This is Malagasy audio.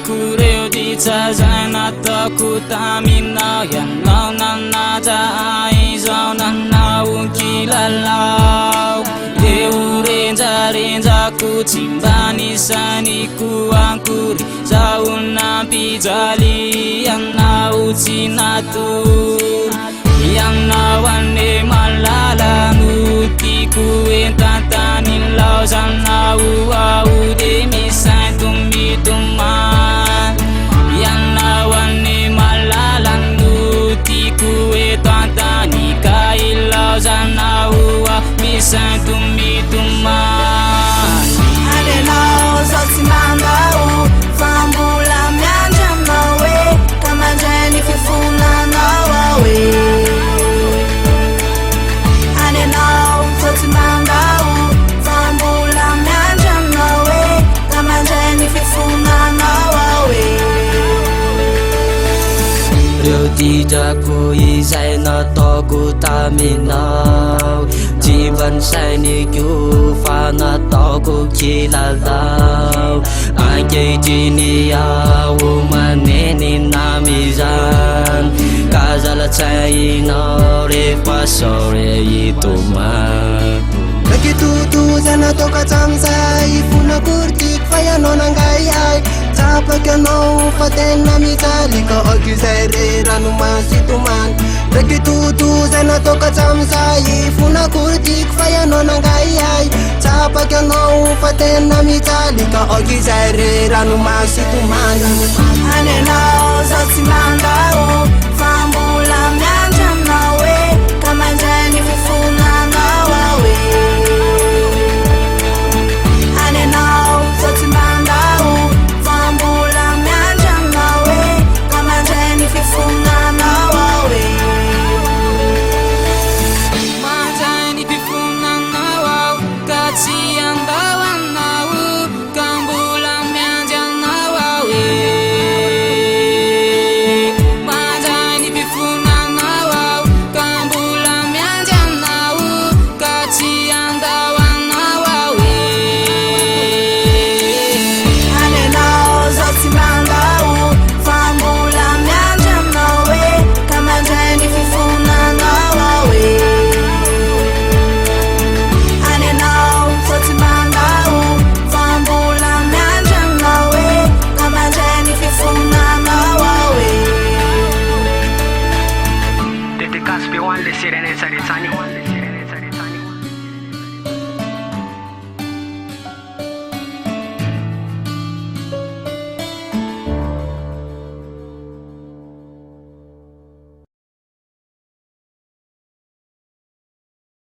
kureo ditsazana tako taminao ianao nanata aizao nanao kilalao eo renjarenjako tsy mba nisaniko ankory zaho nampijaly ianao tsy natory ianao ane malala no tiako entantanilao zanao ao de misantomitomany ianao ane malala no tiako entantany ka ilao zanao ao misantomitomany anenao zao tsy mandao fa mbola miandry aminao e ka mandray ny fifonanao ao e anenao zao tsy mandao fa mbola miandry aminao e ka mandray ny fifonanao ao e reo didrako izay nataoko taminao tsy mba nisainiko fa nataoko kilalao ankehitriny aho maneny namizany ka zalatsainao rehefa sao re itomany rakitotozana toka tramizay fonakoritiky fa ianao nangay ay tsapaky anao fa tena mijaly ka akizay re ranomasy-tomany rakitotozana toka tramizay fonakoritiky fa ianao nangay ay tsapaky anao fa tena mijaly ka akizay re ranomasy-tomany anenao zao tsy mandao fa mbola miandry aminao e ka mandray ny fifonanao ao e anenao zao tsy mandao fa mbola miandry aminao e ka mandray ny fifonanao ao e mandray ny fifonanao ao ka tsy andao anao ka mbola miandry anao ao e mandray ny fifonanao ao ka mbola miandry anao ka tsy andao anao ao e anenao zao tsy mandao fa mbola miandry aminao e ka mandray ny fifonanao ao e anenao zao tsy mandao fa mbola miandry aminao e ka mandray ny fifonanao ao e Dédicace be ho an'le sireneny saretsany